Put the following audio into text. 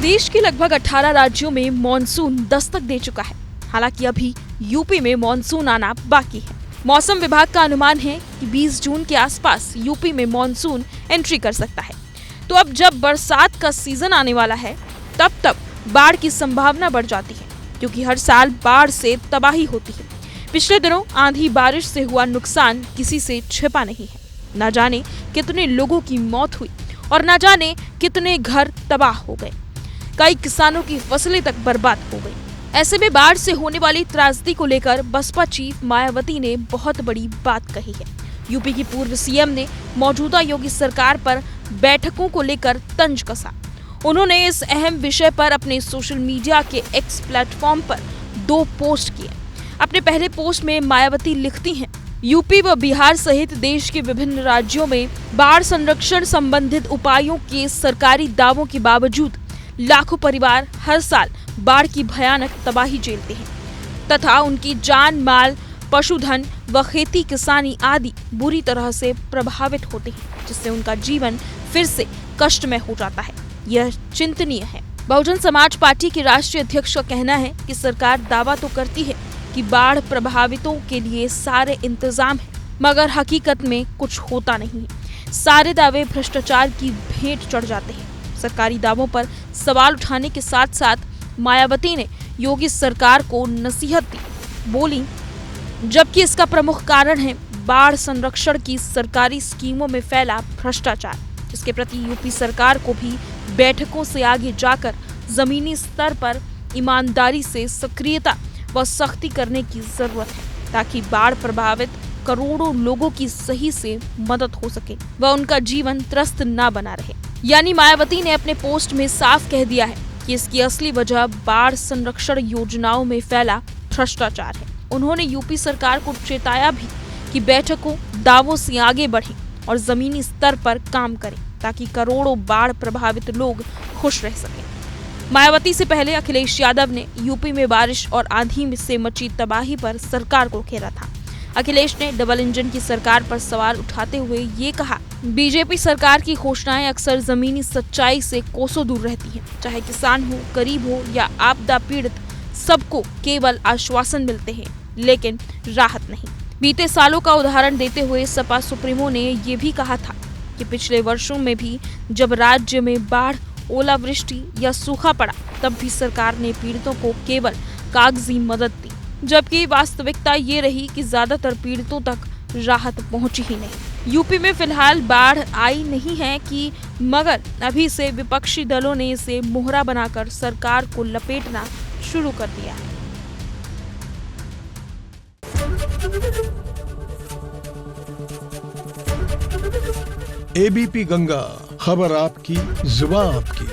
देश के लगभग 18 राज्यों में मॉनसून दस्तक दे चुका है। हालांकि अभी यूपी में मॉनसून आना बाकी है। मौसम विभाग का अनुमान है कि 20 जून के आसपास यूपी में मॉनसून एंट्री कर सकता है। तो अब जब बरसात का सीजन आने वाला है, तब बाढ़ की संभावना बढ़ जाती है, क्योंकि हर साल बाढ़ से तबाही होती है। पिछले दिनों आंधी बारिश से हुआ नुकसान किसी से छिपा नहीं है। न जाने कितने लोगों की मौत हुई और न जाने कितने घर तबाह हो गए। कई किसानों की फसलें तक बर्बाद हो गई। ऐसे में बाढ़ से होने वाली त्रासदी को लेकर बसपा चीफ मायावती ने बहुत बड़ी बात कही है। यूपी की पूर्व सीएम ने मौजूदा योगी सरकार पर बैठकों को लेकर तंज कसा। उन्होंने इस अहम विषय पर अपने सोशल मीडिया के एक्स प्लेटफॉर्म पर 2 पोस्ट किए। अपने पहले पोस्ट में मायावती लिखती हैं, यूपी व बिहार सहित देश के विभिन्न राज्यों में बाढ़ संरक्षण संबंधित उपायों के सरकारी दावों के बावजूद लाखों परिवार हर साल बाढ़ की भयानक तबाही झेलते हैं तथा उनकी जान माल, पशुधन व खेती किसानी आदि बुरी तरह से प्रभावित होते हैं, जिससे उनका जीवन फिर से कष्टमय हो जाता है। यह चिंतनीय है। बहुजन समाज पार्टी के राष्ट्रीय अध्यक्ष का कहना है कि सरकार दावा तो करती है कि बाढ़ प्रभावितों के लिए सारे इंतजाम है, मगर हकीकत में कुछ होता नहीं है। सारे दावे भ्रष्टाचार की भेंट चढ़ जाते हैं। सरकारी दावों पर सवाल उठाने के साथ साथ मायावती ने योगी सरकार को नसीहत दी। बोली, जबकि इसका प्रमुख कारण है बाढ़ संरक्षण की सरकारी स्कीमों में फैला भ्रष्टाचार। इसके प्रति यूपी सरकार को भी बैठकों से आगे जाकर जमीनी स्तर पर ईमानदारी से सक्रियता व सख्ती करने की जरूरत है, ताकि बाढ़ प्रभावित करोड़ों लोगों की सही से मदद हो सके व उनका जीवन त्रस्त न बना रहे। यानी मायावती ने अपने पोस्ट में साफ कह दिया है कि इसकी असली वजह बाढ़ संरक्षण योजनाओं में फैला भ्रष्टाचार है। उन्होंने यूपी सरकार को चेताया भी कि बैठकों दावों से आगे बढ़े और जमीनी स्तर पर काम करें, ताकि करोड़ों बाढ़ प्रभावित लोग खुश रह सकें। मायावती से पहले अखिलेश यादव ने यूपी में बारिश और आंधी से मची तबाही पर सरकार को घेरा था। अखिलेश ने डबल इंजन की सरकार पर सवाल उठाते हुए ये कहा, बीजेपी सरकार की घोषणाएं अक्सर जमीनी सच्चाई से कोसों दूर रहती हैं। चाहे किसान हो, गरीब हो या आपदा पीड़ित, सबको केवल आश्वासन मिलते हैं, लेकिन राहत नहीं। बीते सालों का उदाहरण देते हुए सपा सुप्रीमो ने ये भी कहा था कि पिछले वर्षों में भी जब राज्य में बाढ़, ओलावृष्टि या सूखा पड़ा, तब भी सरकार ने पीड़ितों को केवल कागजी मदद दी, जबकि वास्तविकता ये रही कि ज्यादातर पीड़ितों तक राहत पहुंची ही नहीं। यूपी में फिलहाल बाढ़ आई नहीं है कि, मगर अभी से विपक्षी दलों ने इसे मोहरा बनाकर सरकार को लपेटना शुरू कर दिया है। एबीपी गंगा, खबर आपकी, जुबान आपकी।